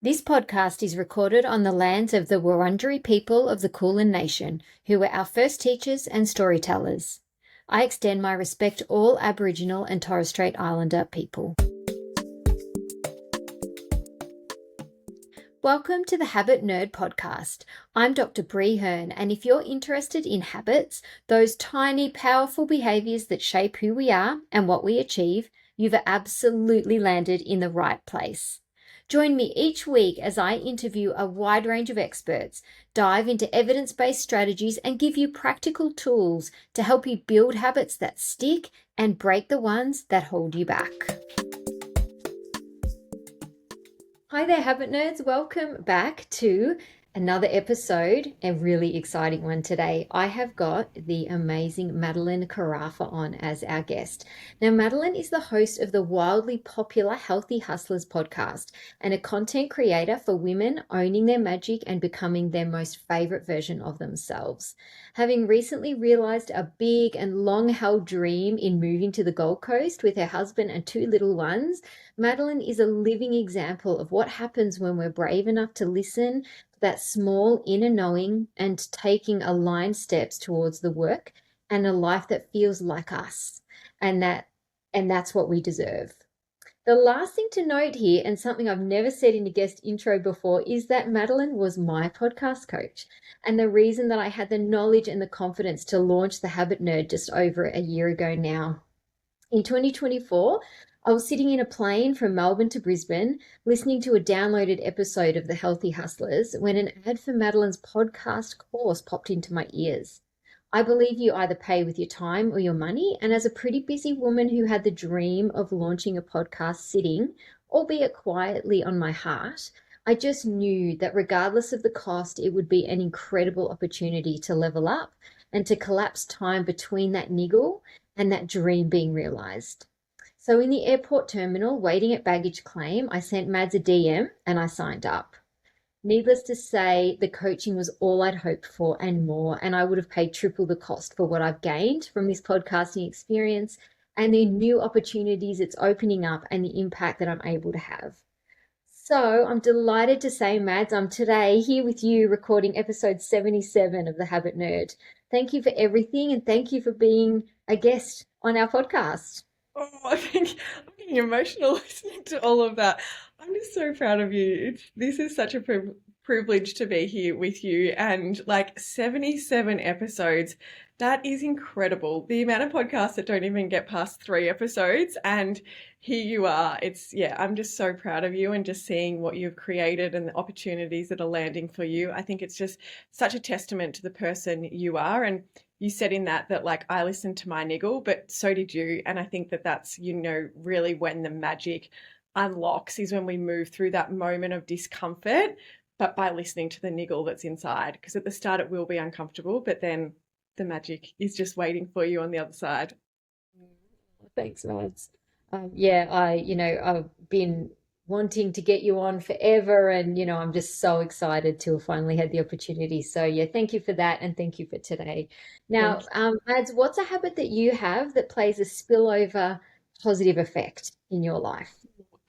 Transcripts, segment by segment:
This podcast is recorded on the lands of the Wurundjeri people of the Kulin Nation, who were our first teachers and storytellers. I extend my respect to all Aboriginal and Torres Strait Islander people. Welcome to the Habit Nerd podcast. I'm Dr. Bree Hearn, and if you're interested in habits, those tiny, powerful behaviours that shape who we are and what we achieve, you've absolutely landed in the right place. Join me each week as I interview a wide range of experts, dive into evidence-based strategies, and give you practical tools to help you build habits that stick and break the ones that hold you back. Hi there, Habit Nerds. Welcome back to another episode, a really exciting one today. I have got the amazing Madelyn Carafa on as our guest. Now, Madelyn is the host of the wildly popular Healthy Hustlers podcast and a content creator for women owning their magic and becoming their most favorite version of themselves. Having recently realized a big and long-held dream in moving to the Gold Coast with her husband and two little ones, Madelyn is a living example of what happens when we're brave enough to listen to that small inner knowing and taking aligned steps towards the work and a life that feels like us. And that's what we deserve. The last thing to note here, and something I've never said in a guest intro before, is that Madelyn was my podcast coach. And the reason that I had the knowledge and the confidence to launch the Habit Nerd just over a year ago now. In 2024, I was sitting in a plane from Melbourne to Brisbane, listening to a downloaded episode of the Healthy Hustlers, when an ad for Madelyn's podcast course popped into my ears. I believe you either pay with your time or your money, and as a pretty busy woman who had the dream of launching a podcast sitting, albeit quietly, on my heart, I just knew that regardless of the cost, it would be an incredible opportunity to level up and to collapse time between that niggle and that dream being realized. So in the airport terminal, waiting at baggage claim, I sent Mads a DM and I signed up. Needless to say, the coaching was all I'd hoped for and more, and I would have paid triple the cost for what I've gained from this podcasting experience and the new opportunities it's opening up and the impact that I'm able to have. So I'm delighted to say, Mads, I'm today here with you recording episode 77 of The Habit Nerd. Thank you for everything, and thank you for being a guest on our podcast. Oh, I think I'm getting emotional listening to all of that. I'm just so proud of you. This is such a privilege to be here with you. And like 77 episodes, that is incredible. The amount of podcasts that don't even get past 3 episodes, and here you are. I'm just so proud of you and just seeing what you've created and the opportunities that are landing for you. I think it's just such a testament to the person you are. And you said in that like I listened to my niggle, but so did you. And I think that that's, really when the magic unlocks is when we move through that moment of discomfort, but by listening to the niggle that's inside. Because at the start it will be uncomfortable, but then the magic is just waiting for you on the other side. Thanks, Mads. I've been wanting to get you on forever, and I'm just so excited to have finally had the opportunity. So yeah, thank you for that, and thank you for today. Now, Mads, what's a habit that you have that plays a spillover positive effect in your life?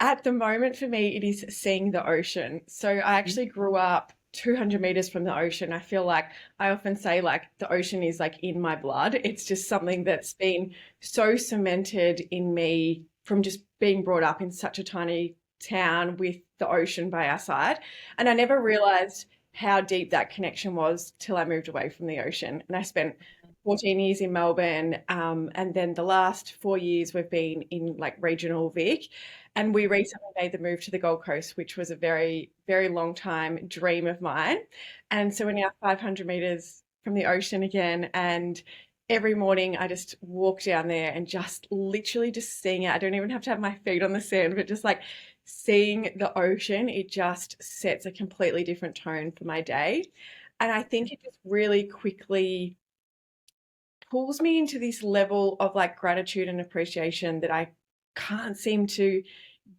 At the moment, for me, it is seeing the ocean. So I actually grew up 200 meters from the ocean. I feel like I often say like the ocean is like in my blood. It's just something that's been so cemented in me from just being brought up in such a tiny town with the ocean by our side. And I never realized how deep that connection was till I moved away from the ocean. And I spent 14 years in Melbourne. And then the last 4 years we've been in like regional Vic. And we recently made the move to the Gold Coast, which was a very, very long time dream of mine. And so we're now 500 meters from the ocean again. And every morning I just walk down there and just literally just seeing it. I don't even have to have my feet on the sand, but just like seeing the ocean, it just sets a completely different tone for my day. And I think it just really quickly pulls me into this level of like gratitude and appreciation that I can't seem to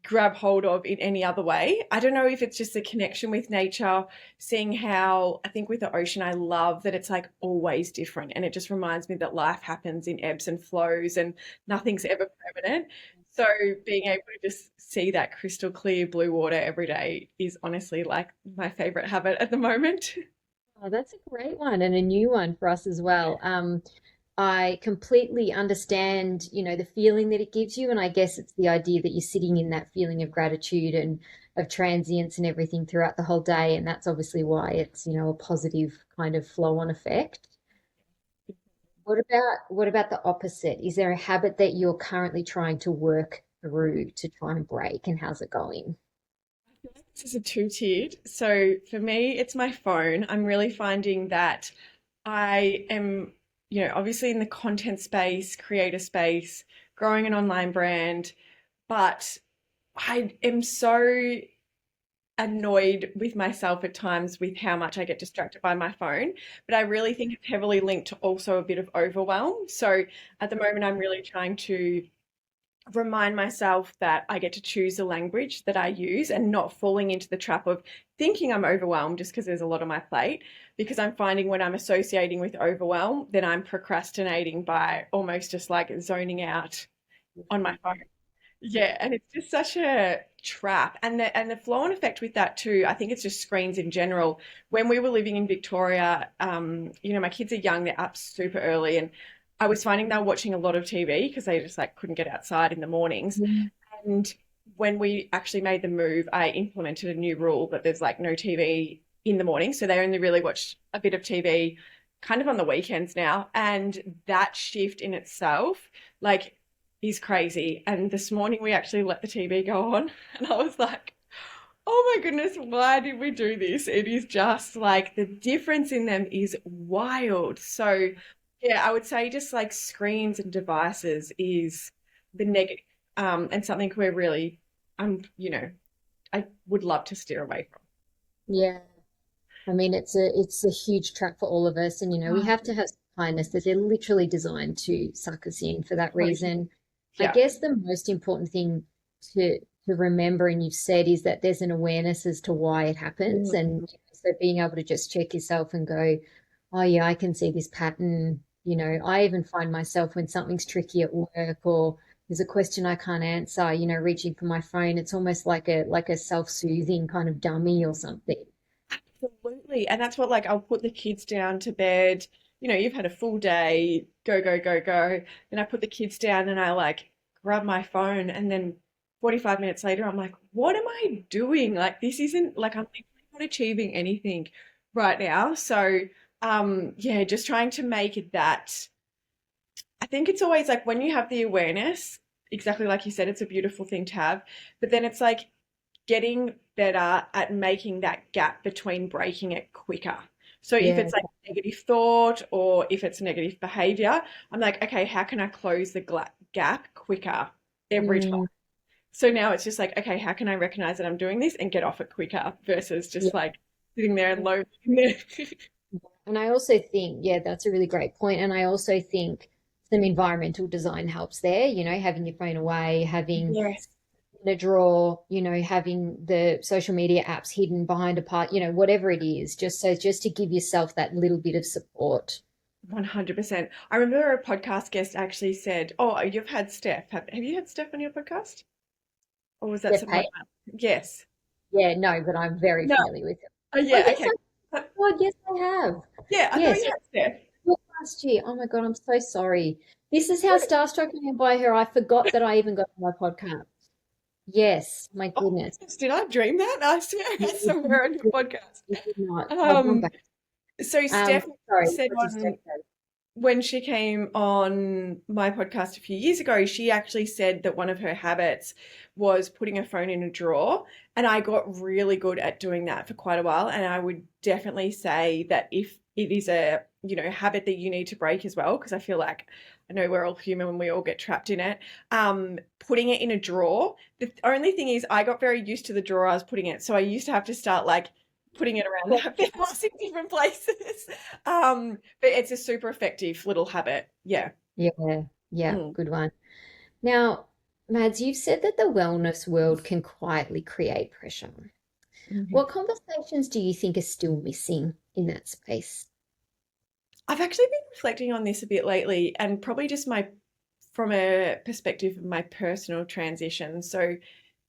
grab hold of in any other way. I don't know if it's just a connection with nature, seeing how I think with the ocean, I love that it's like always different. And it just reminds me that life happens in ebbs and flows and nothing's ever permanent. So being able to just see that crystal clear blue water every day is honestly like my favorite habit at the moment. Oh, that's a great one and a new one for us as well. I completely understand, the feeling that it gives you, and I guess it's the idea that you're sitting in that feeling of gratitude and of transience and everything throughout the whole day, and that's obviously why it's, a positive kind of flow-on effect. What about the opposite? Is there a habit that you're currently trying to work through to try and break, and how's it going? This is a two-tiered. So for me, it's my phone. I'm really finding that I am, obviously in the content space, creator space, growing an online brand, but I am so annoyed with myself at times with how much I get distracted by my phone. But I really think it's heavily linked to also a bit of overwhelm. So at the moment, I'm really trying to remind myself that I get to choose the language that I use and not falling into the trap of thinking I'm overwhelmed just because there's a lot on my plate. Because I'm finding when I'm associating with overwhelm, then I'm procrastinating by almost just like zoning out on my phone. Yeah, and it's just such a trap. And the flow-on effect with that too, I think it's just screens in general. When we were living in Victoria, my kids are young, they're up super early, and I was finding they were watching a lot of TV because they just like couldn't get outside in the mornings. Mm. And when we actually made the move, I implemented a new rule that there's like no TV in the morning. So they only really watch a bit of TV kind of on the weekends now. And that shift in itself, like, is crazy. And this morning we actually let the TV go on. And I was like, oh my goodness, why did we do this? It is just like the difference in them is wild. So, yeah, I would say just like screens and devices is the negative, and something we're really, I would love to steer away Yeah. I mean, it's a huge trap for all of us, and we from. have to have some kindness that they're literally designed to suck us in for that Totally. reason. I Yeah. guess the most important thing to remember, and you've said, is that there's an awareness as to why it happens, and so being able to just check yourself and go, oh yeah, I can see this pattern. I even find myself when something's tricky at work or there's a question I can't answer, reaching for my phone. It's almost like a self-soothing kind of dummy or something. Absolutely. And that's what, like, I'll put the kids down to bed. You've had a full day, go, go, go, go. Then I put the kids down and I like grab my phone. And then 45 minutes later, I'm like, what am I doing? Like, this isn't like I'm literally not achieving anything right now. So, yeah, just trying to make it that. I think it's always like when you have the awareness, exactly like you said, it's a beautiful thing to have. But then it's like, getting better at making that gap between breaking it quicker. So if Yeah. it's like negative thought or if it's negative behavior, I'm like, okay, how can I close the gap quicker every time? Mm. So now it's just like, okay, how can I recognize that I'm doing this and get off it quicker versus just like sitting there and low there. And I also think, yeah, that's a really great point. And I also think some environmental design helps there, having your phone away, having Yes. in a drawer, having the social media apps hidden behind a part, whatever it is, just to give yourself that little bit of support. 100%. I remember a podcast guest actually said, oh, you've had Steph. Have you had Steph on your podcast? Or was that Yeah, someone Kate. else? Yes. Yeah, no, but I'm very No. familiar with it. Oh, Oh, yeah. yes, Okay. God, yes, I have. Yeah, I thought Yes, you had Steph. last year. Oh my God, I'm so sorry. This is how starstruck I am by her. I forgot that I even got on my podcast. Yes, my Oh goodness. my goodness, did I dream that? I swear I You saw her on your did podcast. you did not. I've gone Um, back. so Steph Sorry, said what did Steph on say? when she came on my podcast a few years ago, she actually said that one of her habits was putting her phone in a drawer. And I got really good at doing that for quite a while. And I would definitely say that if it is a, habit that you need to break as well, because I feel like I know we're all human and we all get trapped in it. Putting it in a drawer. The only thing is I got very used to the drawer I was putting it. So I used to have to start like putting it around the house in different places. But it's a super effective little habit. Yeah. Yeah, yeah, Mm. good one. Now, Mads, you've said that the wellness world can quietly create pressure. Mhm. What conversations do you think are still missing in that space? I've actually been reflecting on this a bit lately and probably just my from a perspective of my personal transition. So,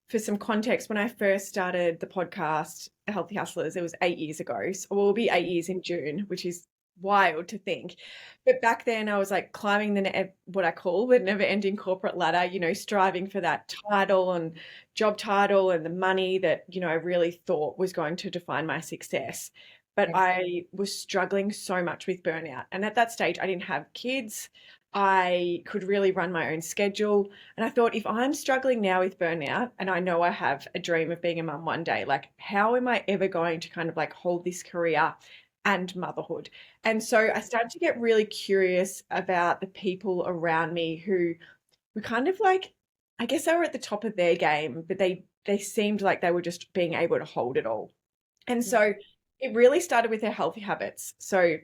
for some context, when I first started the podcast, Healthy Hustlers, it was 8 years ago. So we'll be 8 years in June, which is wild to think. But back then, I was like climbing what I call the never-ending corporate ladder, striving for that title and job title and the money that, I really thought was going to define my success. But Yeah. I was struggling so much with burnout. And at that stage, I didn't have kids. I could really run my own schedule. And I thought, if I'm struggling now with burnout and I know I have a dream of being a mum one day, like, how am I ever going to kind of like hold this career and motherhood? And so I started to get really curious about the people around me who were kind of like, I guess they were at the top of their game, but they seemed like they were just being able to hold it all. And so it really started with their healthy habits. So,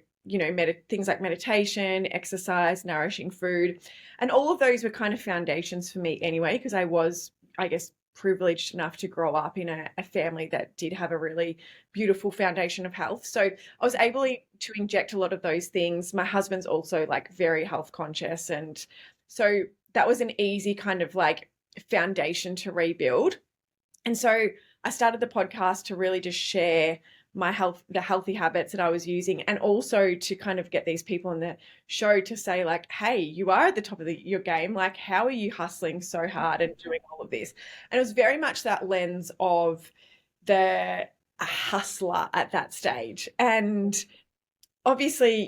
things like meditation, exercise, nourishing food. And all of those were kind of foundations for me anyway, because I was, I guess, privileged enough to grow up in a family that did have a really beautiful foundation of health. So I was able to inject a lot of those things. My husband's also like very health conscious. And so that was an easy kind of like foundation to rebuild. And so I started the podcast to really just share the healthy habits that I was using, and also to kind of get these people in the show to say, like, hey, you are at the top of your game. Like, how are you hustling so hard and doing all of this? And it was very much that lens of the hustler at that stage. And obviously,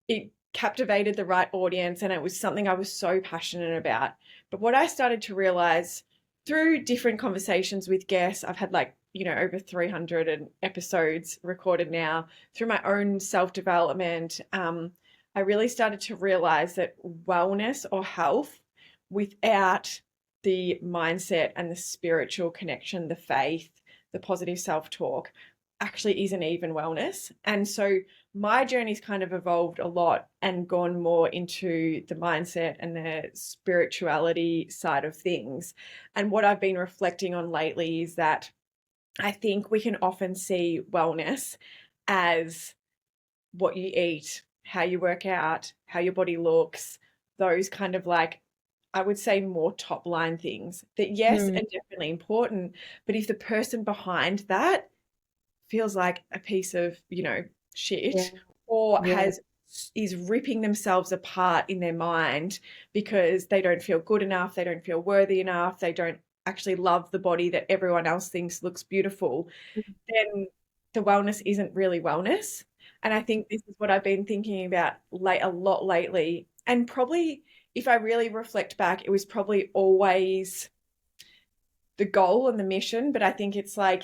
it captivated the right audience, and it was something I was so passionate about. But what I started to realize through different conversations with guests, I've had like, over 300 episodes recorded now, through my own self-development, I really started to realize that wellness or health without the mindset and the spiritual connection, the faith, the positive self-talk, actually isn't even wellness. And so my journey's kind of evolved a lot and gone more into the mindset and the spirituality side of things. And what I've been reflecting on lately is that I think we can often see wellness as what you eat, how you work out, how your body looks, those kind of like, I would say, more top line things that, yes, Mm. are definitely important. But if the person behind that feels like a piece of, Yeah. shit, or Yeah. is ripping themselves apart in their mind because they don't feel good enough, they don't feel worthy enough, they don't actually love the body that everyone else thinks looks beautiful, then the wellness isn't really wellness. And I think this is what I've been thinking about a lot lately. And probably, if I really reflect back, it was probably always the goal and the mission. But I think it's like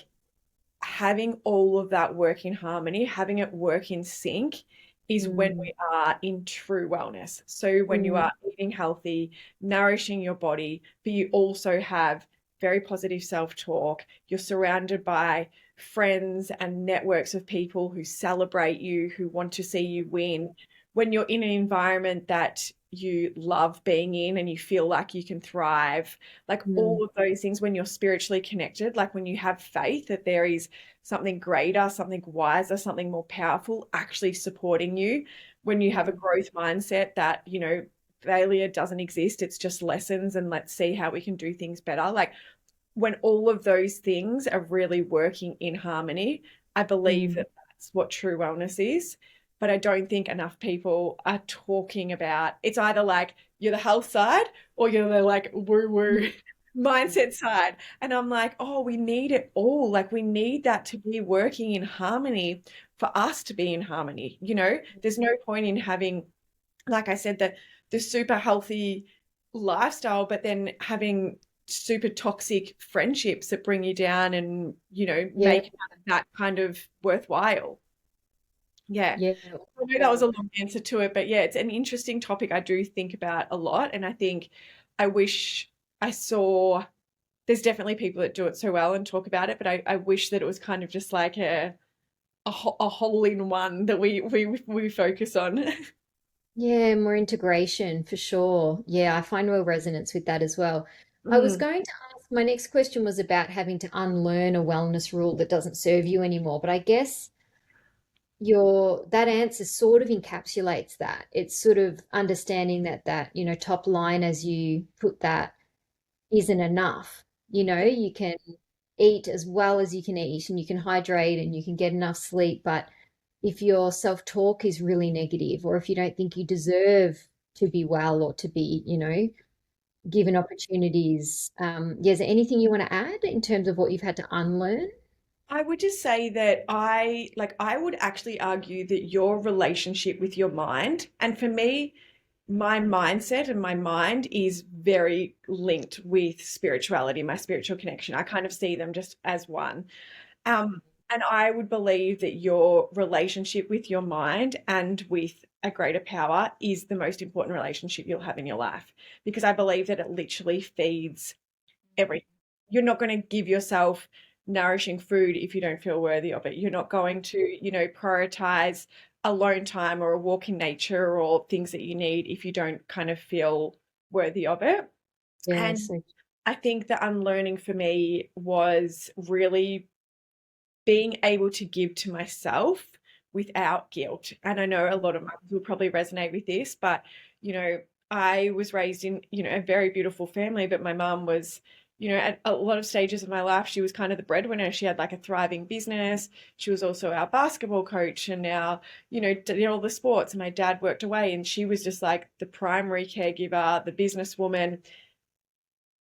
having all of that work in harmony, having it work in sync is when Mm. we are in true wellness. So when you Mm. are eating healthy, nourishing your body, but you also have very positive self-talk, you're surrounded by friends and networks of people who celebrate you, who want to see you win. When you're in an environment that you love being in and you feel like you can thrive, like Mm. all of those things, when you're spiritually connected, like when you have faith that there is something greater, something wiser, something more powerful actually supporting you, when you have a growth mindset that, failure doesn't exist, it's just lessons, and let's see how we can do things better. Like, when all of those things are really working in harmony, I believe Mm. that that's what true wellness is. But I don't think enough people are talking about, it's either like you're the health side or you're the like woo woo mindset side. And I'm like, oh, we need it all. Like, we need that to be working in harmony for us to be in harmony. There's no point in having, like I said, the super healthy lifestyle, but then having super toxic friendships that bring you down and, Yeah. make that kind of worthwhile. Yeah. Yeah. I know that was a long answer to it, but yeah, it's an interesting topic I do think about a lot. And I think I wish I saw, there's definitely people that do it so well and talk about it, but I wish that it was kind of just like a hole in one that we focus on. Yeah, more integration for sure. Yeah, I find real resonance with that as well. I was Mm. going to ask, my next question was about having to unlearn a wellness rule that doesn't serve you anymore, but I guess your that answer sort of encapsulates that. It's sort of understanding that top line, as you put that, isn't enough. You can eat as well as you can eat, and you can hydrate, and you can get enough sleep, but if your self-talk is really negative, or if you don't think you deserve to be well or to be, given opportunities, yeah, is there anything you want to add in terms of what you've had to unlearn? I would just say that I would actually argue that your relationship with your mind, and for me, my mindset and my mind is very linked with spirituality, my spiritual connection. I kind of see them just as one. Um, and I would believe that your relationship with your mind and with a greater power is the most important relationship you'll have in your life, because I believe that it literally feeds everything. You're not going to give yourself nourishing food if you don't feel worthy of it. You're not going to, prioritize alone time or a walk in nature or things that you need if you don't kind of feel worthy of it. Yeah, And so I think the unlearning for me was really being able to give to myself without guilt. And I know a lot of mums will probably resonate with this, but you know, I was raised in, a very beautiful family, but my mum was, at a lot of stages of my life, she was kind of the breadwinner. She had like a thriving business. She was also our basketball coach and now, did all the sports. And my dad worked away and she was just like the primary caregiver, the businesswoman.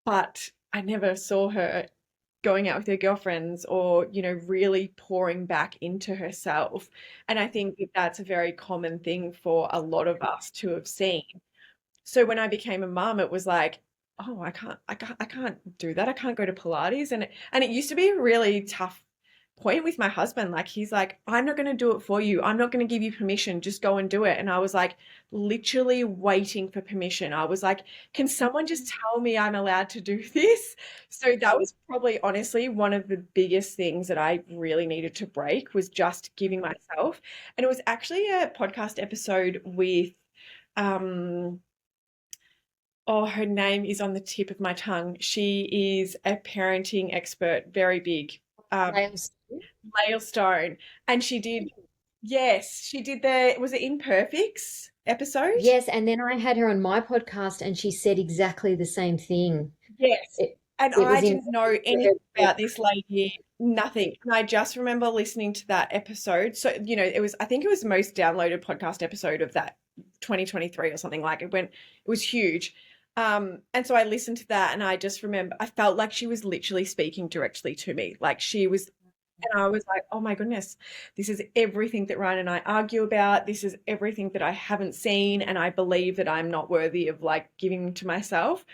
But I never saw her going out with her girlfriends or, really pouring back into herself. And I think that that's a very common thing for a lot of us to have seen. So when I became a mum, it was like, oh, I can't do that. I can't go to Pilates. And it used to be a really tough point with my husband. Like he's like, I'm not going to do it for you. I'm not going to give you permission. Just go and do it. And I was like, literally waiting for permission. I was like, can someone just tell me I'm allowed to do this? So that was probably honestly one of the biggest things that I really needed to break was just giving myself. And it was actually a podcast episode with um oh, her name is on the tip of my tongue. She is a parenting expert, very big. Um, Wales. Lael Stone. And she did, yes, she did was it Imperfects episode? Yes, and then I had her on my podcast, and she said exactly the same thing. Yes. It And it I was in didn't know anything about this lady, nothing. And I just remember listening to that episode. So, I think it was the most downloaded podcast episode of that 2023 or something like it was huge. And so I listened to that and I just remember I felt like she was literally speaking directly to me. Like she was, and I was like, oh my goodness, this is everything that Ryan and I argue about. This is everything that I haven't seen. And I believe that I'm not worthy of like giving to myself.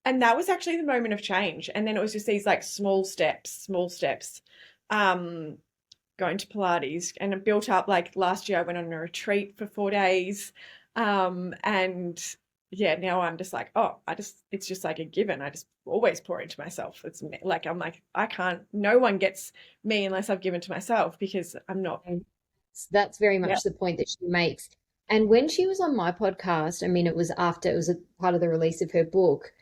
And that was actually the moment of change. And then it was just these like small steps. Um, Going to Pilates and it built up like last year I went on a retreat for 4 days. And yeah, now I'm just like, oh, it's just like a given. I just always pour into myself. Like, I'm like, I can't, no one gets me unless I've given to myself because I'm not, that's very yeah. much the point that she makes. And when she was on my podcast, I mean, it was a part of the release of her book.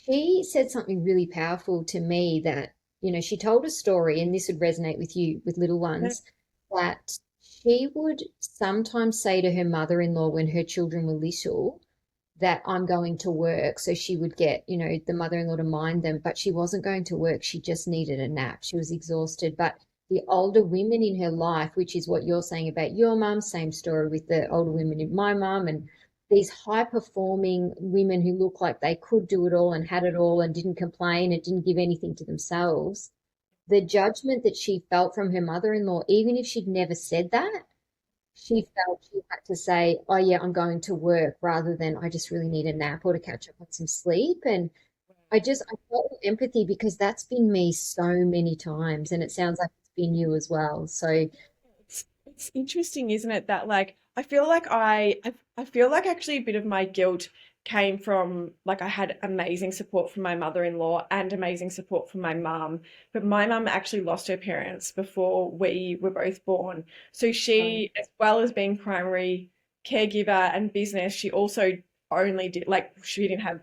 She said something really powerful to me that, she told a story, and this would resonate with you with little ones, that she would sometimes say to her mother-in-law when her children were little that I'm going to work. So she would get, the mother-in-law to mind them, but she wasn't going to work. She just needed a nap. She was exhausted. But the older women in her life, which is what you're saying about your mum, same story with the older women in my mum, and these high performing women who look like they could do it all and had it all and didn't complain and didn't give anything to themselves. The judgment that she felt from her mother in law, even if she'd never said that, she felt she had to say, oh, yeah, I'm going to work rather than I just really need a nap or to catch up on some sleep. And I felt empathy because that's been me so many times. And it sounds like it's been you as well. So, It's interesting, isn't it? That like I feel like I feel like actually a bit of my guilt came from like I had amazing support from my mother-in-law and amazing support from my mum, but my mum actually lost her parents before we were both born. So um, she, as well as being primary caregiver and business, she also only did like she didn't have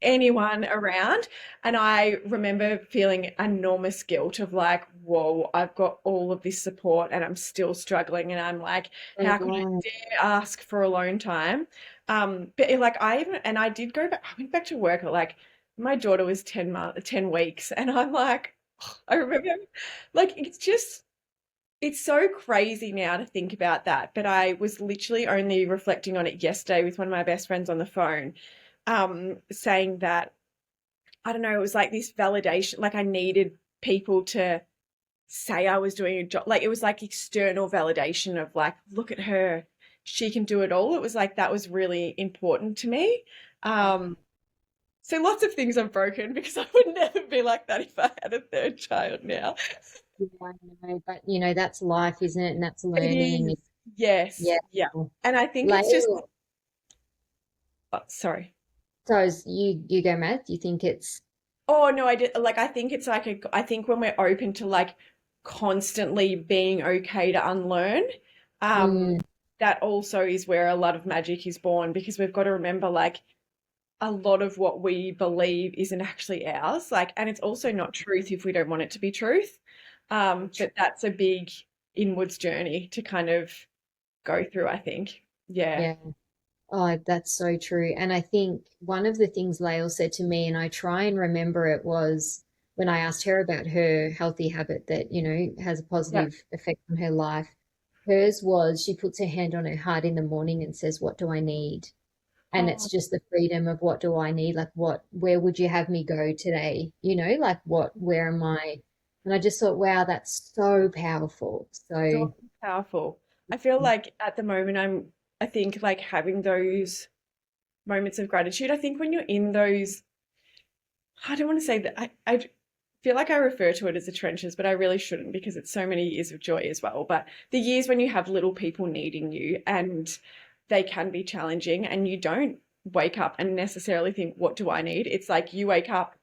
anyone around. And I remember feeling enormous guilt of like, whoa, I've got all of this support and I'm still struggling. And I'm like, how could I Oh, dare ask for alone time? But like I did go back, I went back to work at like, my daughter was 10 weeks. And I'm like, I remember like, it's so crazy now to think about that, but I was literally only reflecting on it yesterday with one of my best friends on the phone, saying that, I don't know, it was like this validation, like I needed people to say I was doing a job. Like it was like external validation of like, look at her, she can do it all. It was like that was really important to me. Um, so lots of things I've broken because I would never be like that if I had a third child now. yeah, I know, but that's life, isn't it? And that's It learning. is. Yes. Yeah. Yeah. And I think it's just, Lael, oh, sorry. so you go, Matt. You think it's Oh no, I did like I think it's like I think when we're open to like constantly being okay to unlearn, um, mm, that also is where a lot of magic is born because we've got to remember like a lot of what we believe isn't actually ours. Like, and it's also not truth if we don't want it to be truth. But that's a big inwards journey to kind of go through, I think. Yeah. yeah. Oh, that's so true. And I think one of the things Lael said to me, and I try and remember it, was when I asked her about her healthy habit that, has a Yeah. positive effect on her life. Hers was she puts her hand on her heart in the morning and says, "What do I need?" And Oh, it's just the freedom of what do I need? Like, where would you have me go today? Like, where am I? And I just thought, wow, that's so powerful. So, so powerful. I feel like at the moment I think like having those moments of gratitude. I think when you're in those, I don't want to say that I feel like I refer to it as the trenches, but I really shouldn't because it's so many years of joy as well. But the years when you have little people needing you and they can be challenging and you don't wake up and necessarily think, what do I need? It's like you wake up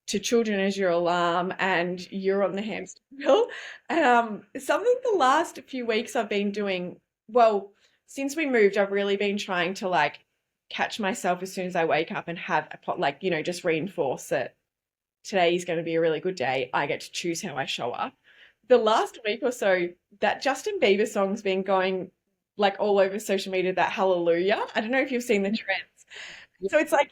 to children as your alarm and you're on the hamster wheel. Something the last few weeks I've been doing, well, since we moved, I've really been trying to like catch myself as soon as I wake up and have a pot, like, just reinforce that today is going to be a really good day. I get to choose how I show up. The last week or so, that Justin Bieber song's been going like all over social media, that Hallelujah. I don't know if you've seen the trends. yeah, So it's like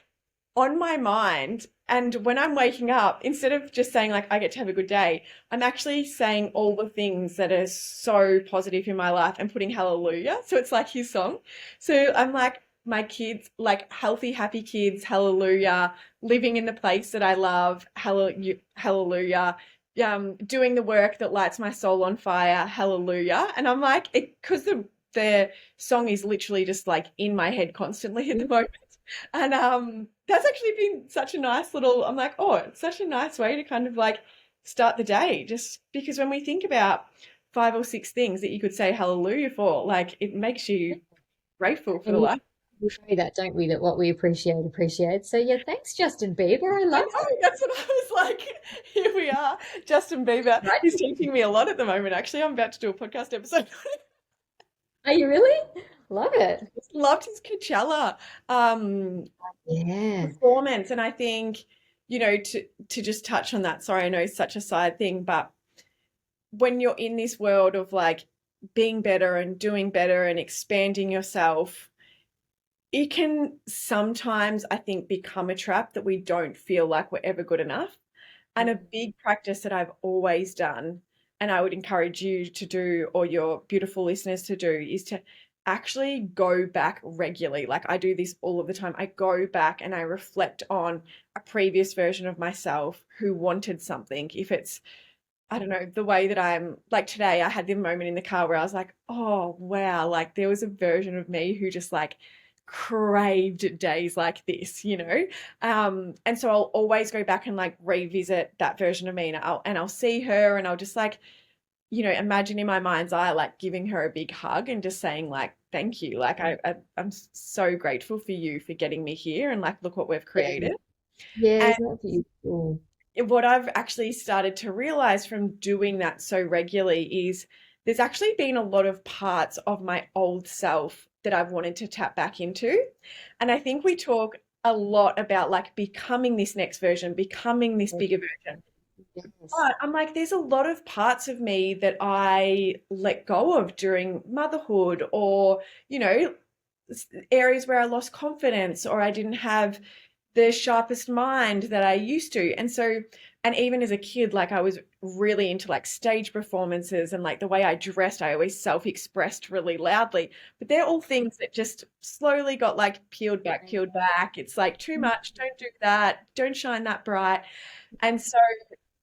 on my mind. And when I'm waking up, instead of just saying, like, I get to have a good day, I'm actually saying all the things that are so positive in my life and putting hallelujah. So it's like his song. So I'm like, my kids, like healthy, happy kids, hallelujah, living in the place that I love, hallelujah, doing the work that lights my soul on fire, hallelujah. And I'm like, because the song is literally just like in my head constantly at the moment. And that's actually been such a nice little, I'm like, oh, it's such a nice way to kind of like start the day. Just because when we think about five or six things that you could say hallelujah for, like it makes you grateful for the and life. we know that, don't we? That what we appreciate, appreciate. So, yeah, thanks, Justin Bieber. I I love know, that's what I was like. Here we are. Justin Bieber. that. He's teaching me a lot at the moment, actually. I'm about to do a podcast episode. Are you really? Love it. Loved his Coachella. Um, Yeah. performance. And I think, to just touch on that, sorry, I know it's such a side thing, but when you're in this world of like being better and doing better and expanding yourself, it can sometimes, I think, become a trap that we don't feel like we're ever good enough. And a big practice that I've always done, and I would encourage you to do, or your beautiful listeners to do, is to actually go back regularly. Like I do this all of the time. I go back and I reflect on a previous version of myself who wanted something. If it's, I don't know, the way that I'm like today, I had the moment in the car where I was like, oh, wow, like there was a version of me who just like craved days like this, and so I'll always go back and like revisit that version of me and I'll see her and I'll just like, imagine in my mind's eye, like giving her a big hug and just saying like, thank you. Like I'm so grateful for you for getting me here and like, look what we've Yeah. created. Yeah, And isn't that beautiful? what I've actually started to realize from doing that so regularly is there's actually been a lot of parts of my old self that I've wanted to tap back into. And I think we talk a lot about like becoming this next version, becoming this bigger version. Yes. But I'm like, there's a lot of parts of me that I let go of during motherhood, or, areas where I lost confidence, or I didn't have the sharpest mind that I used to. And so, and even as a kid, like I was really into like stage performances, and like the way I dressed, I always self-expressed really loudly. But they're all things that just slowly got like peeled back, peeled back. It's like too much, don't do that, don't shine that bright. And so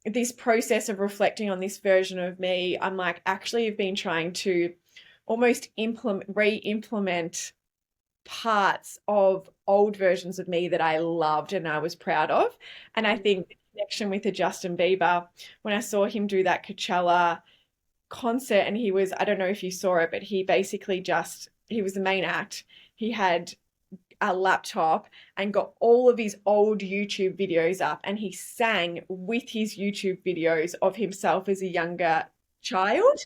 this process of reflecting on this version of me, I'm like, actually have been trying to almost re-implement parts of old versions of me that I loved and I was proud of. And I think the connection with the Justin Bieber, when I saw him do that Coachella concert, and he was, I don't know if you saw it, but he basically just, he was the main act. He had a laptop and got all of his old YouTube videos up, and he sang with his YouTube videos of himself as a younger child.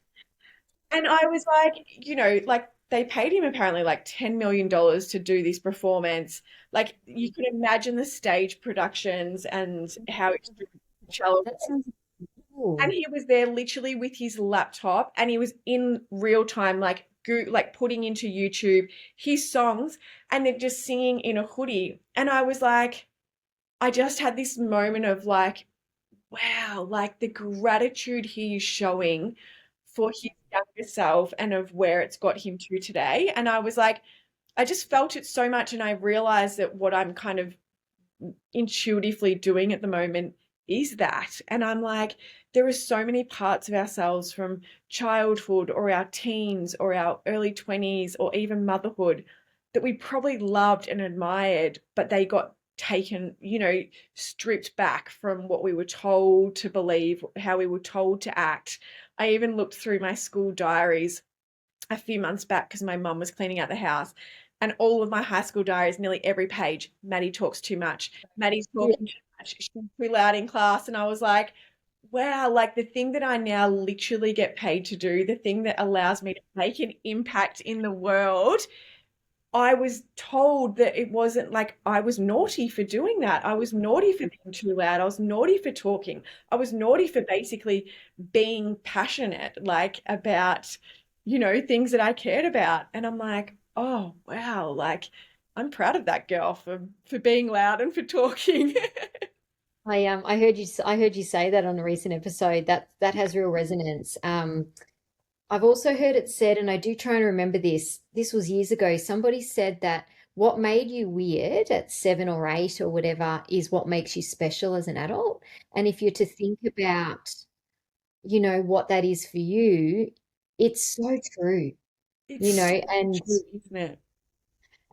And I was like, like they paid him apparently like $10 million to do this performance. Like you could imagine the stage productions and how extreme Coachella That was. sounds And cool. he was there literally with his laptop, and he was in real time, like like putting into YouTube his songs, and then just singing in a hoodie. And I was like, I just had this moment of like, wow, like the gratitude he is showing for his younger self and of where it's got him to today. And I was like, I just felt it so much. And I realized that what I'm kind of intuitively doing at the moment is that. And I'm like, there are so many parts of ourselves from childhood or our teens or our early 20s or even motherhood that we probably loved and admired, but they got taken, stripped back from what we were told to believe, how we were told to act. I even looked through my school diaries a few months back because my mum was cleaning out the house. And all of my high school diaries, nearly every page, Maddie talks too much. Maddie's Yeah. talking too much. She's too loud in class. And I was like, wow, like the thing that I now literally get paid to do, the thing that allows me to make an impact in the world, I was told that it wasn't, like I was naughty for doing that. I was naughty for being too loud. I was naughty for talking. I was naughty for basically being passionate, like about, things that I cared about. And I'm like, oh wow, like I'm proud of that girl for being loud and for talking. I heard you say that on a recent episode. That has real resonance. I've also heard it said, and I do try and remember this. This was years ago. Somebody said that what made you weird at 7 or 8 or whatever is what makes you special as an adult. And if you're to think about, what that is for you, it's so true, It's so and true, isn't it?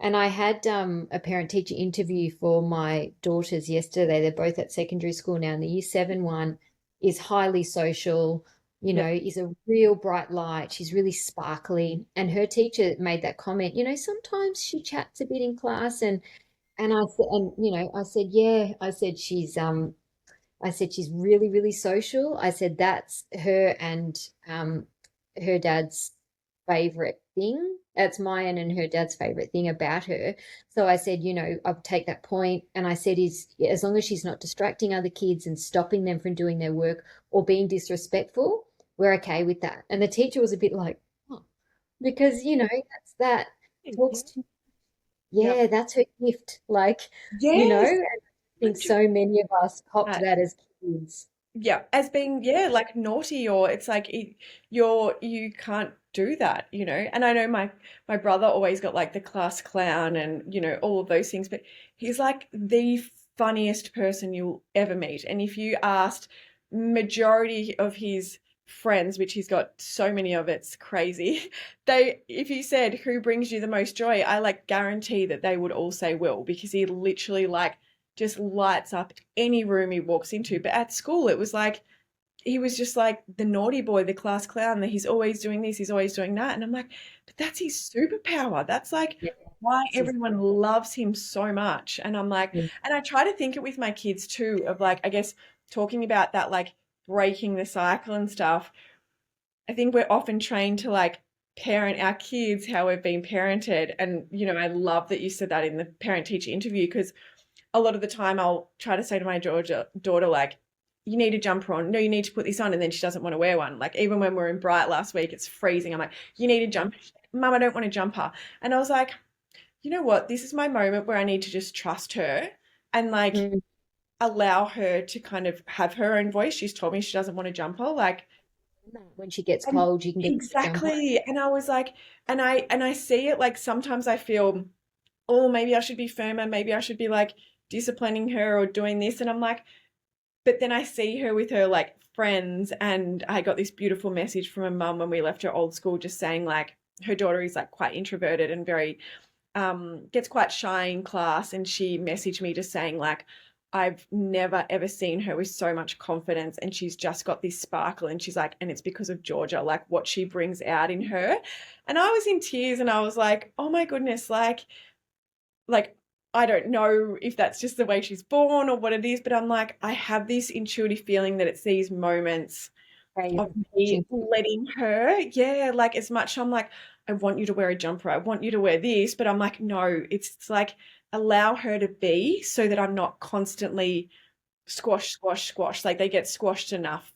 I had a parent teacher interview for my daughters yesterday. They're both at secondary school now, and the year 7 one is highly social, Yeah. is a real bright light. She's really sparkly. And her teacher made that comment, sometimes she chats a bit in class, and I said, and I said, yeah, I said she's really, really social. I said that's her and her dad's favorite thing. That's mine and her dad's favorite thing about her. So I said, I'll take that point. And I said, is as long as she's not distracting other kids and stopping them from doing their work or being disrespectful, we're okay with that. And the teacher was a bit like, oh, because that's that talks to, Yeah. yeah, that's her gift. Like, Yes. and I think so many of us copped 100%. that as kids. Yeah, as being, yeah, like naughty, or it's like you can't do that, And I know my brother always got like the class clown and all of those things, but he's like the funniest person you'll ever meet. And if you asked majority of his friends, which he's got so many of, it's crazy. If you said who brings you the most joy, I like guarantee that they would all say Will, because he literally like just lights up any room he walks into. But at school, it was like he was just like the naughty boy, the class clown, that he's always doing this, he's always doing that. And I'm like, but that's his superpower. That's like Yeah, why it's just, everyone loves him so much. And I'm like, yeah, and I try to think it with my kids too, of like, I guess talking about that, like breaking the cycle and stuff. I think we're often trained to like parent our kids how we've been parented. And, I love that you said that in the parent teacher interview, because a lot of the time I'll try to say to my daughter, like, you need a jumper on. No, you need to put this on. And then she doesn't want to wear one. Like, even when we're in Bright last week, it's freezing. I'm like, you need a jumper. She's like, Mum, I don't want a jumper. And I was like, you know what? This is my moment where I need to just trust her and like Mm. allow her to kind of have her own voice. She's told me she doesn't want a jumper. Like, When she gets and cold, you can get a jumper. exactly. And I was like, and I see it like sometimes I feel, oh, maybe I should be firmer. Maybe I should be like disciplining her or doing this. And I'm like, but then I see her with her like friends, and I got this beautiful message from a mum when we left her old school, just saying like her daughter is like quite introverted and very gets quite shy in class, and she messaged me just saying like, I've never ever seen her with so much confidence, and she's just got this sparkle, and she's like, and it's because of Georgia, like what she brings out in her. And I was in tears, and I was like, oh my goodness, like I don't know if that's just the way she's born or what it is, but I'm like, I have this intuitive feeling that it's these moments Okay, of me letting her, yeah, like as much I'm like, I want you to wear a jumper, I want you to wear this, but I'm like, no, it's like allow her to be so that I'm not constantly squash, squash, squash. Like they get squashed enough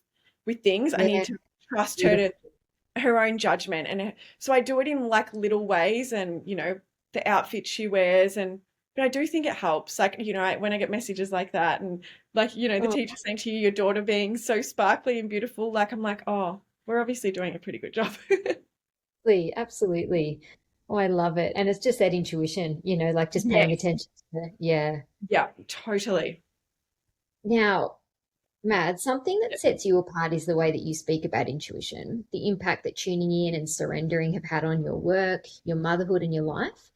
with things. I need yeah, to trust her beautiful. to her own judgment. And so I do it in like little ways and, the outfit she wears. And, but I do think it helps. Like, when I get messages like that and like, the Oh, teacher saying to you, your daughter being so sparkly and beautiful, like, I'm like, oh, we're obviously doing a pretty good job. absolutely, absolutely. Oh, I love it. And it's just that intuition, like just paying Yes. attention to it. Yeah. Yeah, totally. Now, Mad, something that Yeah. sets you apart is the way that you speak about intuition, the impact that tuning in and surrendering have had on your work, your motherhood, and your life.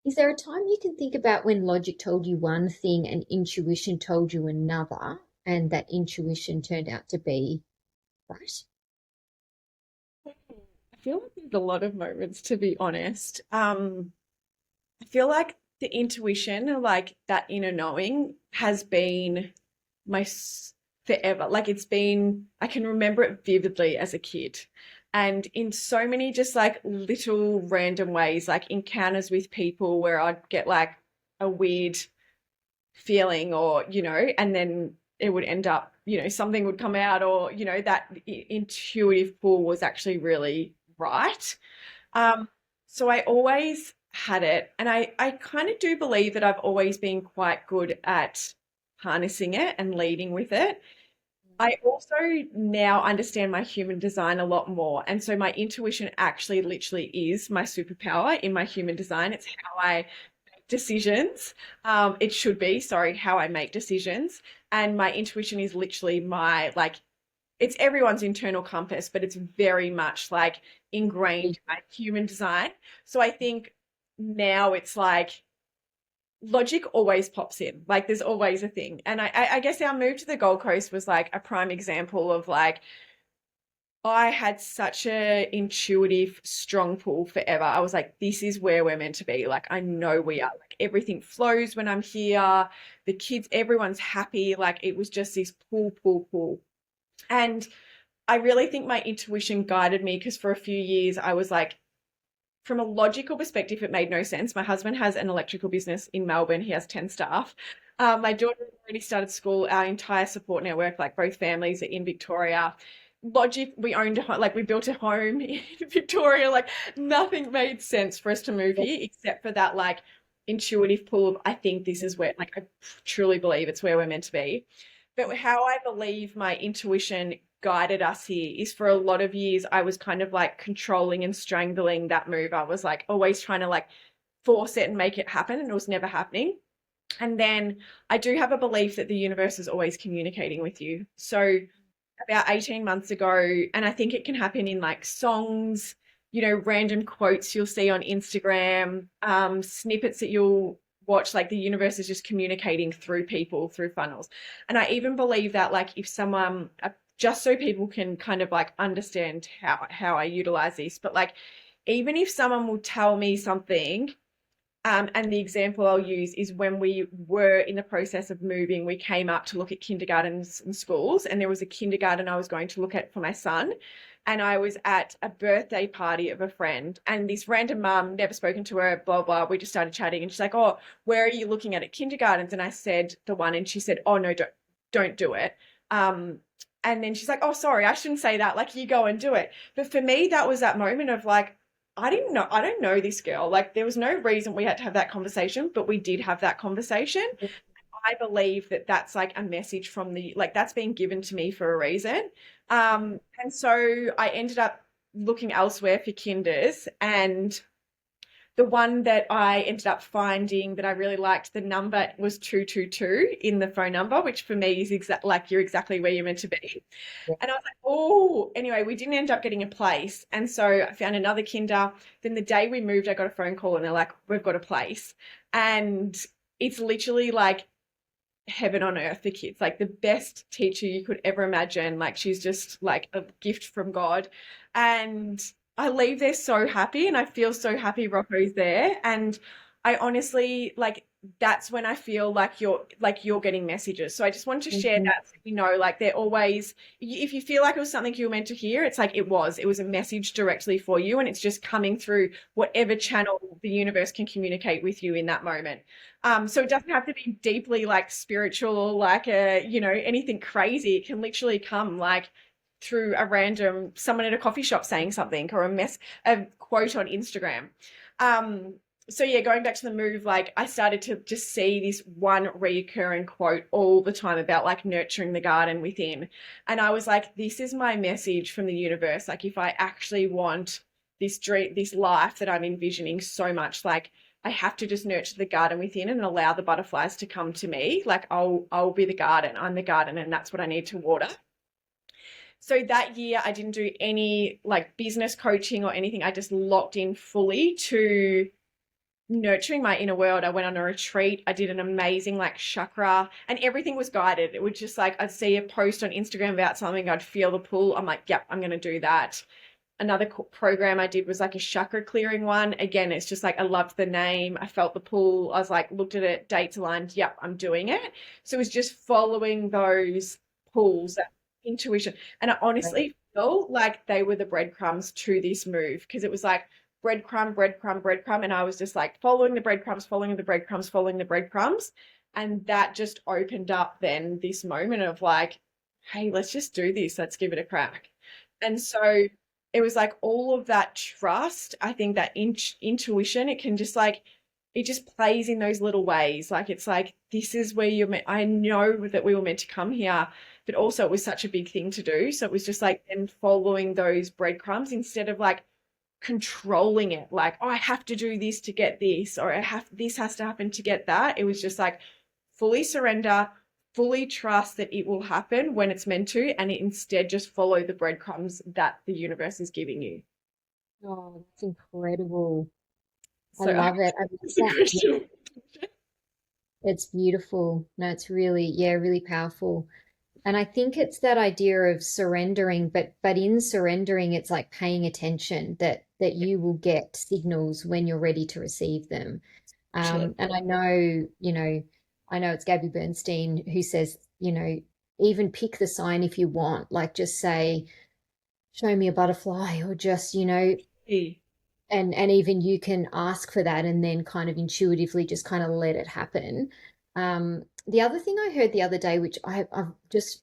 Is there a time you can think about when logic told you one thing and intuition told you another, and that intuition turned out to be right? I feel like there's a lot of moments, to be honest. I feel like the intuition, like that inner knowing, has been my forever. Like it's been, I can remember it vividly as a kid. And in so many just like little random ways, like encounters with people where I'd get like a weird feeling or, and then it would end up, something would come out or, that intuitive pull was actually really right. Um, so I always had it, and I kind of do believe that I've always been quite good at harnessing it and leading with it. I also now understand my human design a lot more. And so my intuition actually literally is my superpower in my human design. It's how I make decisions. It should be, sorry, how I make decisions. And my intuition is literally my like it's everyone's internal compass, but it's very much like ingrained in my human design. So I think now it's like logic always pops in. Like there's always a thing. And I guess our move to the Gold Coast was like a prime example of like I had such a intuitive, strong pull forever. I was like, this is where we're meant to be. Like, I know we are. Like, everything flows when I'm here. The kids, everyone's happy. Like, it was just this pull, pull, pull. And I really think my intuition guided me because for a few years I was like, from a logical perspective, it made no sense. My husband has an electrical business in Melbourne. He has 10 staff. My daughter has already started school. Our entire support network, like both families, are in Victoria. Logic, we owned a home, like we built a home in Victoria. Like nothing made sense for us to move here except for that like intuitive pull of I think this is where, like I truly believe it's where we're meant to be. But how I believe my intuition guided us here is for a lot of years I was kind of like controlling and strangling that move. I was like always trying to like force it and make it happen and it was never happening. And then I do have a belief that the universe is always communicating with you. So about 18 months ago, and I think it can happen in like songs, random quotes you'll see on Instagram, snippets that you'll watch, like the universe is just communicating through people, through funnels. And I even believe that like if someone, just so people can kind of like understand how I utilize this, but like even if someone will tell me something, and the example I'll use is when we were in the process of moving, we came up to look at kindergartens and schools, and there was a kindergarten I was going to look at for my son. and I was at a birthday party of a friend, and this random mum, never spoken to her, blah, blah. We just started chatting, and she's like, "Oh, where are you looking at kindergartens?" And I said the one, and she said, "Oh, no, don't do it." Um, and then she's like, "Oh, sorry, I shouldn't say that. Like, you go and do it." But for me, that was that moment of like, I don't know this girl. Like, there was no reason we had to have that conversation, but we did have that conversation. I believe that that's like a message from like that's being given to me for a reason. And so I ended up looking elsewhere for kinders, and the one that I ended up finding that I really liked, the number was 222 in the phone number, which for me is like you're exactly where you're meant to be. Yeah. And I was like, oh, anyway, we didn't end up getting a place. And so I found another kinder. Then the day we moved, I got a phone call and they're like, we've got a place. And it's literally like heaven on earth for kids, like the best teacher you could ever imagine. Like she's just like a gift from God. And I leave there so happy and I feel so happy Rocco's there. And I honestly like that's when I feel like you're getting messages. So I just wanted to share Mhm. that so you know, like they're always if you feel like it was something you were meant to hear, it's like it was a message directly for you and it's just coming through whatever channel the universe can communicate with you in that moment. So it doesn't have to be deeply like spiritual or like anything crazy. It can literally come like through a random someone at a coffee shop saying something or a quote on Instagram. Um, so yeah, going back to the move, like I started to just see this one recurring quote all the time about like nurturing the garden within. And I was like, this is my message from the universe. Like if I actually want this dream, this life that I'm envisioning so much, like I have to just nurture the garden within and allow the butterflies to come to me. Like I'll be the garden. I'm the garden and that's what I need to water. So that year I didn't do any like business coaching or anything. I just locked in fully to nurturing my inner world. I went on a retreat. I did an amazing like chakra and everything was guided. It was just like I'd see a post on Instagram about something, I'd feel the pull. I'm like, yep, I'm going to do that. Another program I did was like a chakra clearing one. Again, it's just like I loved the name. I felt the pull. I was like, looked at it, dates aligned. Yep, I'm doing it. So it was just following those pulls, that intuition. And I honestly felt like they were the breadcrumbs to this move because it was like breadcrumb, breadcrumb, breadcrumb. And I was just like following the breadcrumbs, following the breadcrumbs, following the breadcrumbs. And that just opened up then this moment of like, hey, let's just do this. Let's give it a crack. And so it was like all of that trust. I think that intuition, it can just like, it just plays in those little ways. Like it's like, this is where you're meant, I know that we were meant to come here, but also it was such a big thing to do. So it was just like, and following those breadcrumbs instead of like controlling it, like, oh, I have to do this to get this, or this has to happen to get that. It was just like fully surrender, fully trust that it will happen when it's meant to, and instead just follow the breadcrumbs that the universe is giving you. Oh, that's incredible. I So I love hope it. I love that's a that. Yeah, question. it's beautiful. No, it's really, yeah, really powerful. And I think it's that idea of surrendering, but in surrendering, it's like paying attention that you will get signals when you're ready to receive them. Actually, And I know it's Gabby Bernstein who says, even pick the sign if you want, like just say, show me a butterfly, or just, and even you can ask for that and then kind of intuitively just kind of let it happen. The other thing I heard the other day, which I've just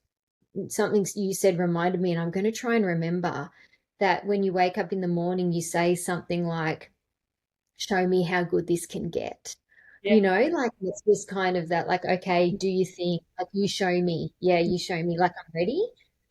something you said reminded me, and I'm going to try and remember that when you wake up in the morning, you say something like, show me how good this can get. yeah, Like it's just kind of that, like, okay, do you think, like, you show me, yeah, you show me, like, I'm ready.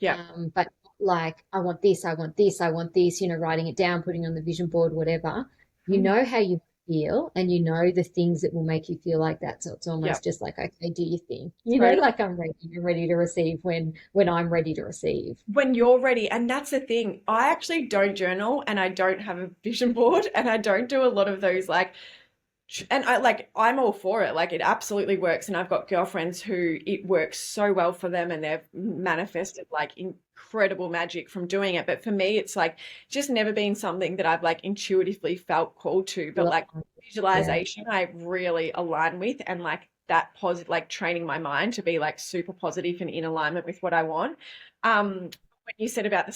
yeah. But like, I want this, I want this, I want this, writing it down, putting it on the vision board, whatever. You Mhm. know how you feel, and you know the things that will make you feel like that. So it's Yeah, almost just like, okay, do you think, totally. like I'm ready to receive when I'm ready to receive. When you're ready, and that's the thing. I actually don't journal, and I don't have a vision board, and I don't do a lot of those like and I'm all for it. Like it absolutely works. And I've got girlfriends who it works so well for them and they've manifested like incredible magic from doing it. But for me, it's like just never been something that I've like intuitively felt called to. But like Yeah. visualization, I really align with and like that positive, like training my mind to be like super positive and in alignment with what I want. Um, when you said about the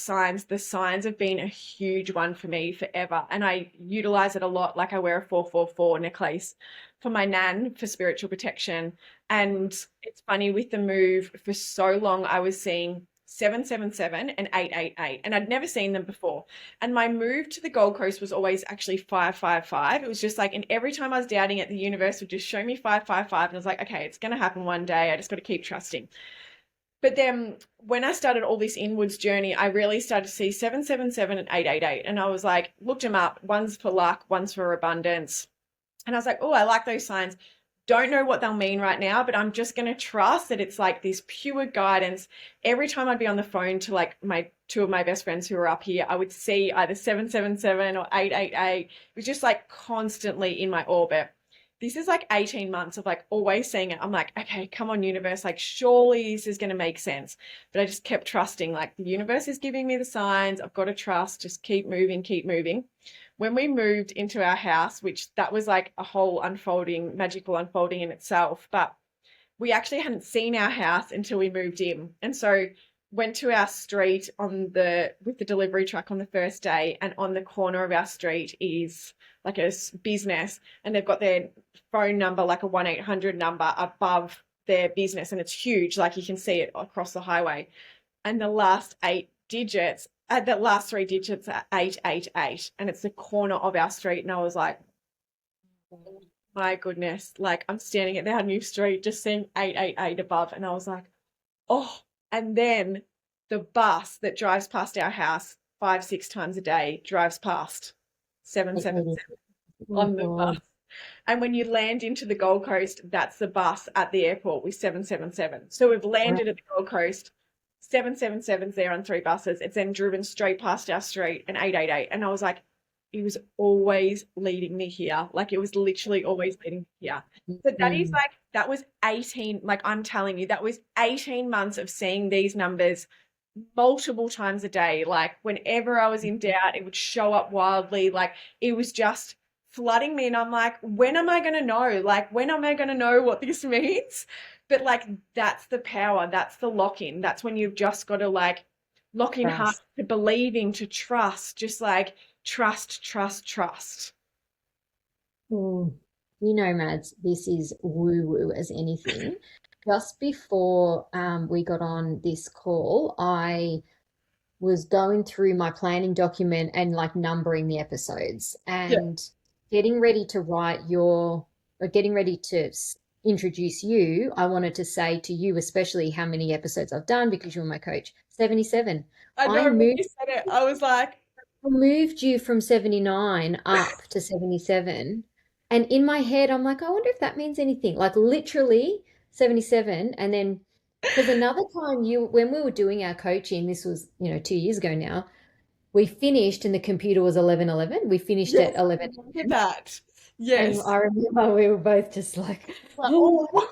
signs have been a huge one for me forever. And I utilize it a lot. Like I wear a 444 necklace for my nan for spiritual protection. And it's funny with the move, for so long, I was seeing 777 and 888, and I'd never seen them before. And my move to the Gold Coast was always actually 555. It was just like, and every time I was doubting it, the universe would just show me 555. And I was like, okay, it's going to happen one day. I just got to keep trusting. But then when I started all this inwards journey, I really started to see 777 and 888. And I was like, looked them up. One's for luck, one's for abundance. And I was like, oh, I like those signs. Don't know what they'll mean right now, but I'm just going to trust that it's like this pure guidance. Every time I'd be on the phone to like my two of my best friends who are up here, I would see either 777 or 888. It was just like constantly in my orbit. This is like 18 months of like always seeing it. I'm like, okay, come on, universe. Like, surely this is going to make sense. But I just kept trusting, like, the universe is giving me the signs. I've got to trust, just keep moving, keep moving. When we moved into our house, which that was like a whole unfolding, magical unfolding in itself, but we actually hadn't seen our house until we moved in. And so went to our street on the with the delivery truck on the first day, and on the corner of our street is like a business, and they've got their phone number, like a 1-800 number above their business, and it's huge, like you can see it across the highway. And the last the last three digits are 888, and it's the corner of our street. And I was like, oh my goodness, like I'm standing at our new street just seeing 888 above, and I was like, oh. And then the bus that drives past our house 5-6 times a day drives past 777 Oh on the bus. God. And when you land into the Gold Coast, that's the bus at the airport with 777. So we've landed at the Gold Coast, 777's there on three buses. It's then driven straight past our street, and 888. And I was like, it was always leading me here. Like, it was literally always leading me here. So that is Mm. like, that was 18, like I'm telling you, that was 18 months of seeing these numbers multiple times a day. Like, whenever I was in doubt, it would show up wildly. Like, it was just flooding me. And I'm like, when am I going to know? Like, when am I going to know what this means? But like, that's the power. That's the lock in. That's when you've just got to like lock in heart Trust. to believing, to trust, just like trust, trust, trust. Mm. You know, Mads, this is woo woo as anything. Just before we got on this call, I was going through my planning document and like numbering the episodes Yeah. and getting ready to write or getting ready to introduce you. I wanted to say to you, especially how many episodes I've done because you're my coach. 77. I I know when moved you said it, I was like, moved you from 79 up to 77. And in my head, I'm like, I wonder if that means anything. Like literally 77. And then, because another time when we were doing our coaching, this was, 2 years ago now, we finished and the computer was 11:11. We finished yes, at I 11. remember that. And Yes. I remember we were both just like, Like, oh, oh,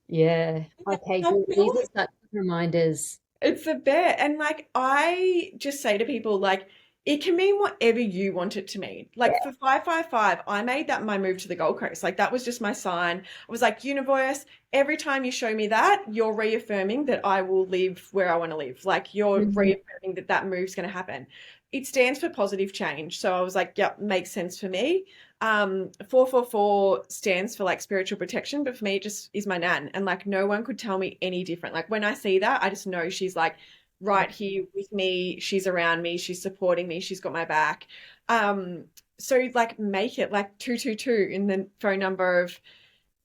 yeah. Okay, I good. feel These are such reminders. it's a bet. And like, I just say to people, like, it can mean whatever you want it to mean. Like for 555, I made that my move to the Gold Coast. Like that was just my sign. I was like, universe, every time you show me that, you're reaffirming that I will live where I want to live. Like you're Mhm. reaffirming that that move's going to happen. It stands for positive change. So I was like, yep, makes sense for me. 444 stands for like spiritual protection, but for me, it just is my nan. And like, no one could tell me any different. Like, when I see that, I just know she's like right here with me. She's around me. She's supporting me. She's got my back. Um, so like, make it like 222 in the phone number of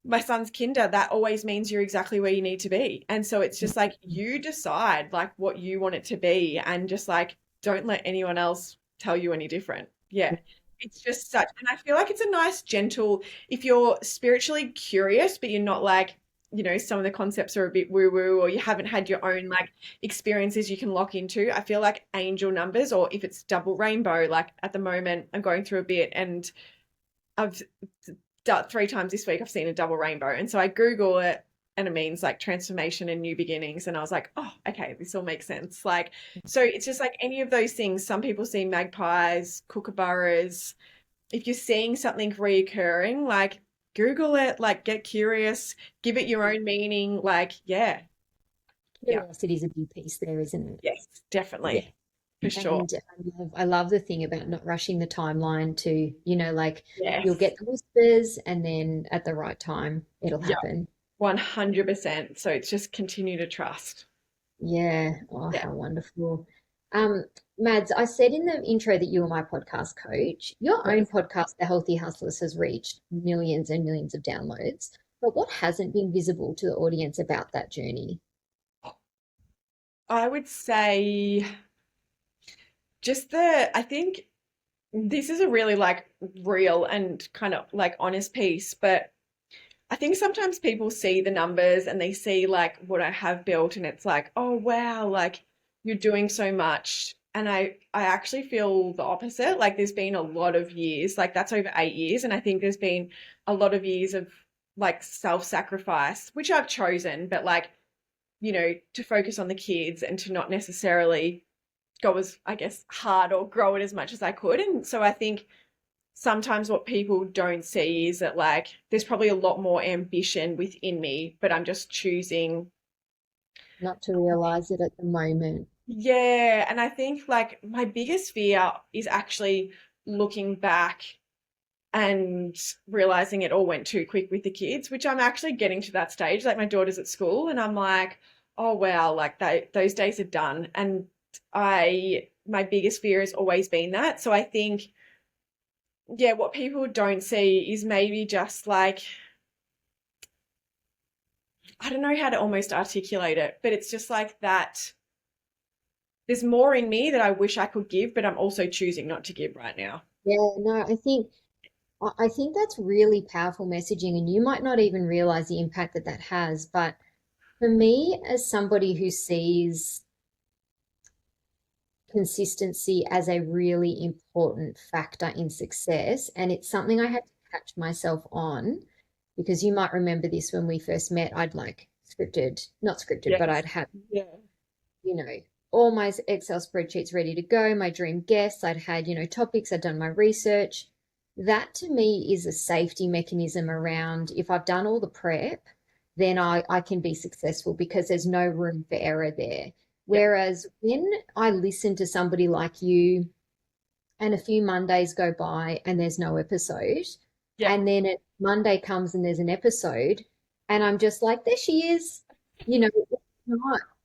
my son's kinder. That always means you're exactly where you need to be. And so it's just like, you decide like what you want it to be, and just like, don't let anyone else tell you any different. Yeah. It's just such, and I feel like it's a nice, gentle, if you're spiritually curious, but you're not like, some of the concepts are a bit woo woo, or you haven't had your own like experiences you can lock into. I feel like angel numbers, or if it's double rainbow, like at the moment, I'm going through a bit, and I've 3 times this week I've seen a double rainbow. And so I Google it, and it means like transformation and new beginnings. And I was like, oh, okay, this all makes sense. Like, so it's just like any of those things. Some people see magpies, kookaburras. If you're seeing something reoccurring, like Google it, like get curious, give it your own meaning. Like, yeah, yeah, Curiosity is a big piece there, isn't it? yes, Yeah. definitely, for sure. And I love the thing about not rushing the timeline to, like you'll Yes. get the whispers and then at the right time it'll Yeah, happen. 100%. So it's just continue to trust. Yeah. Oh, Yeah. how wonderful. Um, Mads, I said in the intro that you were my podcast coach. Your own Yes. podcast, The Healthy Hustlers, has reached millions and millions of downloads. But what hasn't been visible to the audience about that journey? I would say I think this is a really like real and kind of like honest piece, but I think sometimes people see the numbers and they see like what I have built and it's like, oh wow, like you're doing so much. And I actually feel the opposite. Like there's been a lot of years, like that's over 8 years. And I think there's been a lot of years of like self-sacrifice, which I've chosen, but like, to focus on the kids and to not necessarily go as, I guess, hard or grow it as much as I could. And so I think sometimes what people don't see is that like there's probably a lot more ambition within me, but I'm just choosing. Not to realize it at the moment. Yeah, and I think like my biggest fear is actually looking back and realizing it all went too quick with the kids, which I'm actually getting to that stage. Like my daughter's at school and I'm like, oh wow, like those days are done. And my biggest fear has always been that. So I think, yeah, what people don't see is maybe just like, I don't know how to almost articulate it, but it's just like that there's more in me that I wish I could give, but I'm also choosing not to give right now. Yeah, no, I think that's really powerful messaging, and you might not even realize the impact that that has. But for me, as somebody who sees consistency as a really important factor in success, and it's something I had to catch myself on, because you might remember this when we first met. I'd like scripted, not scripted, but Yes. I'd had, Yeah. you know, all my Excel spreadsheets ready to go, my dream guests, I'd had, topics, I'd done my research. That to me is a safety mechanism around if I've done all the prep, then I can be successful because there's no room for error there. Yeah. Whereas when I listen to somebody like you and a few Mondays go by and there's no episode, Yeah. and then Monday comes and there's an episode, and I'm just like, there she is.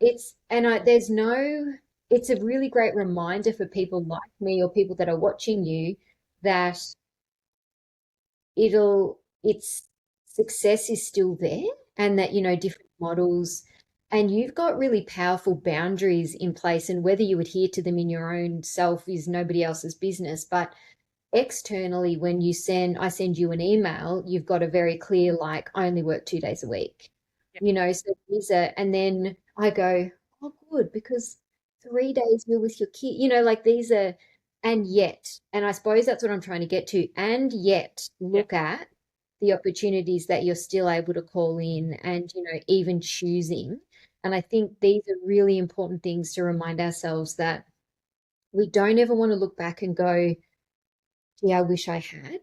It's not. There's no, it's a really great reminder for people like me or people that are watching you that it's success is still there, and that, different models, and you've got really powerful boundaries in place, and whether you adhere to them in your own self is nobody else's business. But externally, when I send you an email, you've got a very clear, like, I only work 2 days a week, Yeah. so and then I go, oh, good, because 3 days you're with your kid, like these are, and I suppose that's what I'm trying to get to, and yet Yeah. look at the opportunities that you're still able to call in, and, even choosing. And I think these are really important things to remind ourselves, that we don't ever want to look back and go, yeah, I wish I had,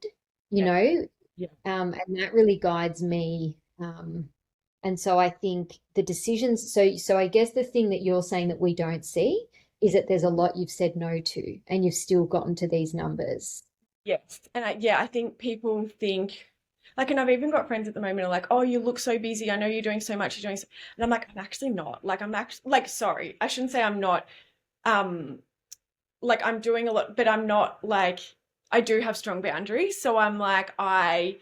you Yeah. know, Yeah. and that really guides me. And so I think the decisions, so I guess the thing that you're saying that we don't see is that there's a lot you've said no to, and you've still gotten to these numbers. Yes. And I think people think like, and I've even got friends at the moment who are like, oh, you look so busy. I know you're doing so much. You're doing so, and I'm like, I'm actually not. Like, I'm actually like, sorry, I shouldn't say I'm not. Um, like I'm doing a lot, but I'm not like I do have strong boundaries. So I'm like, I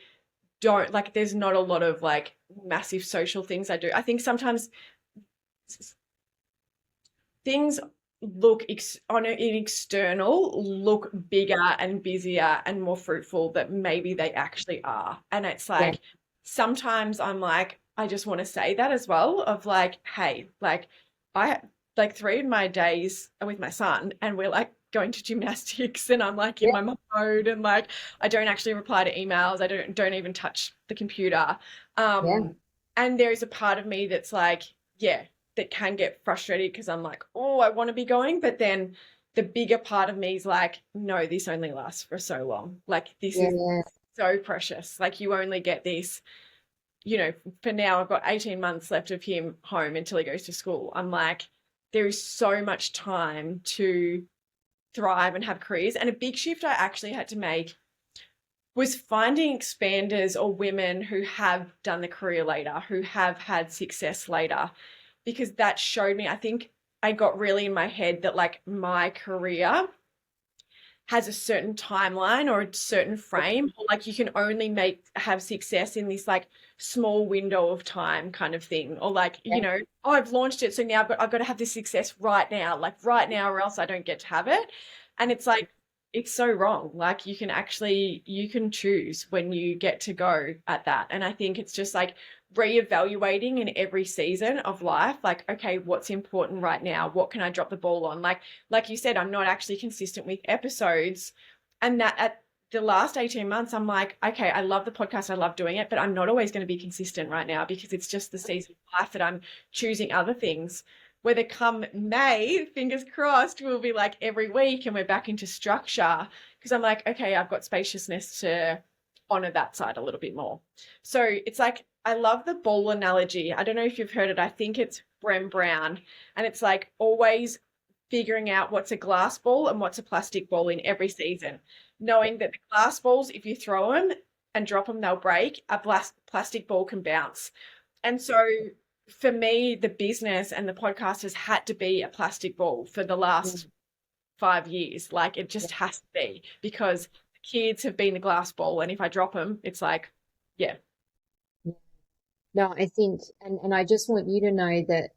don't like there's not a lot of like massive social things I do. I think sometimes things look on an external look bigger and busier and more fruitful that maybe they actually are. And it's Yeah, like sometimes I'm like, I just want to say that as well of like, hey, like I like 3 of my days are with my son and we're like going to gymnastics and I'm like in yeah, my mum mode and like I don't actually reply to emails. I don't even touch the computer. yeah, Um, and there is a part of me that's like, yeah, that can get frustrated because I'm like, oh, I want to be going. But then the bigger part of me is like, no, this only lasts for so long. Like, this is yeah, so precious. Like, you only get this, for now, I've got 18 months left of him home until he goes to school. I'm like, there is so much time to thrive and have careers. And a big shift I actually had to make was finding expanders or women who have done the career later, who have had success later, because that showed me, I think I got really in my head that like my career has a certain timeline or a certain frame, or like you can only have success in this like small window of time kind of thing, or like, Yeah. oh, I've launched it, so now I've got to have this success right now, like right now, or else I don't get to have it. And it's like, it's so wrong. Like you can choose when you get to go at that. And I think it's just like reevaluating in every season of life, like, okay, what's important right now? What can I drop the ball on? Like you said, I'm not actually consistent with episodes. And that at the last 18 months, I'm like, okay, I love the podcast. I love doing it, but I'm not always going to be consistent right now because it's just the season of life that I'm choosing other things. Whether come May, fingers crossed, we'll be like every week and we're back into structure because I'm like, okay, I've got spaciousness to honor that side a little bit more. So it's like, I love the ball analogy. I don't know if you've heard it. I think it's Brené Brown. And it's like always figuring out what's a glass ball and what's a plastic ball in every season. Knowing that the glass balls, if you throw them and drop them, they'll break. A plastic ball can bounce. And so for me, the business and the podcast has had to be a plastic ball for the last 5 years. Like it just has to be because the kids have been the glass ball. And if I drop them, it's like, yeah. No, I think, and I just want you to know that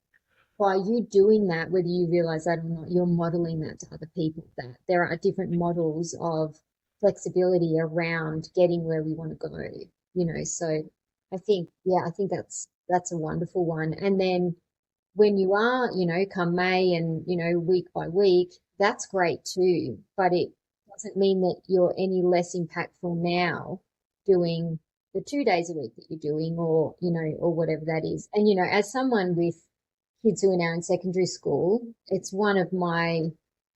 by you doing that, whether you realize that or not, you're modeling that to other people, that there are different models of flexibility around getting where we want to go, So I think, yeah, I think that's a wonderful one. And then when you are, come May and, week by week, that's great too. But it doesn't mean that you're any less impactful now doing the 2 days a week that you're doing or, or whatever that is. And, as someone with kids who are now in secondary school, it's one of my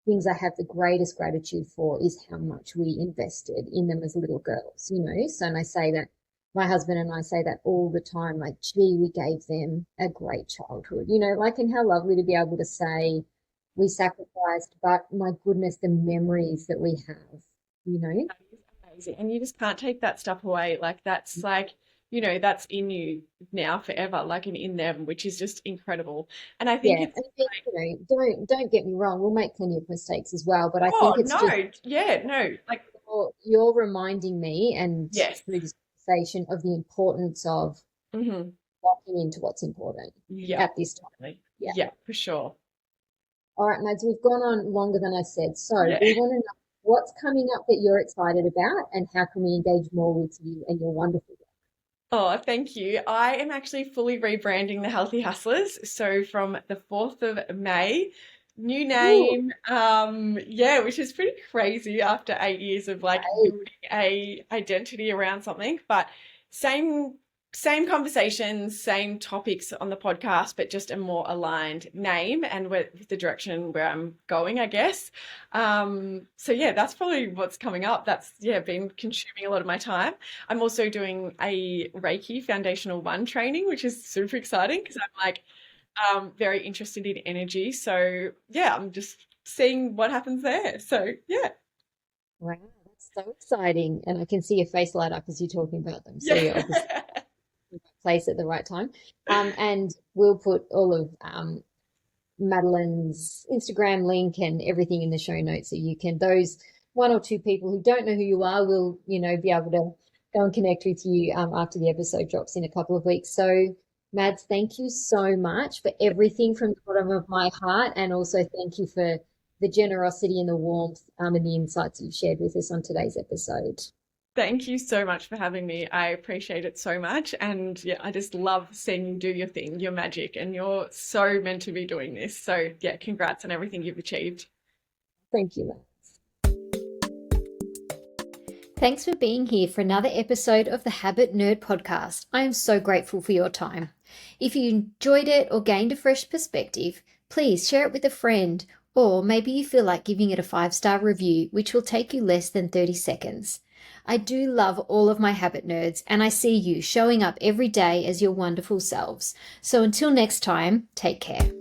things I have the greatest gratitude for is how much we invested in them as little girls, So, and I say that my husband and I say that all the time, like, gee, we gave them a great childhood, and how lovely to be able to say we sacrificed, but my goodness, the memories that we have, you know? That is amazing. And you just can't take that stuff away. Like that's like, that's in you now forever, like and in them, which is just incredible. And I think Yeah. it's And I think, don't get me wrong, we'll make plenty of mistakes as well, but I oh think it's just no, yeah, no, like you're reminding me and yes. through this conversation of the importance of Mm-hmm. locking into what's important Yeah, at this time. definitely. Yeah. Yeah, for sure. All right, Mads, we've gone on longer than I said. So Yeah. we want to know what's coming up that you're excited about and how can we engage more with you and your wonderful work? Oh, thank you. I am actually fully rebranding the Healthy Hustlers. So from the 4th of May, new Ooh, name. Yeah, which is pretty crazy after 8 years of like hey, building a identity around something. But same same conversations, same topics on the podcast, but just a more aligned name and with the direction where I'm going, I guess. So yeah, that's probably what's coming up. That's been consuming a lot of my time. I'm also doing a Reiki Foundational One training, which is super exciting because I'm like very interested in energy. So yeah, I'm just seeing what happens there. So yeah. wow, that's so exciting. And I can see your face light up as you're talking about them. So you're obviously Yeah. in the right place at the right time. And we'll put all of Madelyn's Instagram link and everything in the show notes so you can, those one or two people who don't know who you are will, be able to go and connect with you after the episode drops in a couple of weeks. So, Mads, thank you so much for everything from the bottom of my heart. And also thank you for the generosity and the warmth and the insights you've shared with us on today's episode. Thank you so much for having me. I appreciate it so much. And yeah, I just love seeing you do your thing, your magic, and you're so meant to be doing this. So yeah, congrats on everything you've achieved. Thank you, Mads. Thanks for being here for another episode of the Habit Nerd podcast. I am so grateful for your time. If you enjoyed it or gained a fresh perspective, please share it with a friend, or maybe you feel like giving it a 5-star review, which will take you less than 30 seconds. I do love all of my habit nerds, and I see you showing up every day as your wonderful selves. So until next time, take care.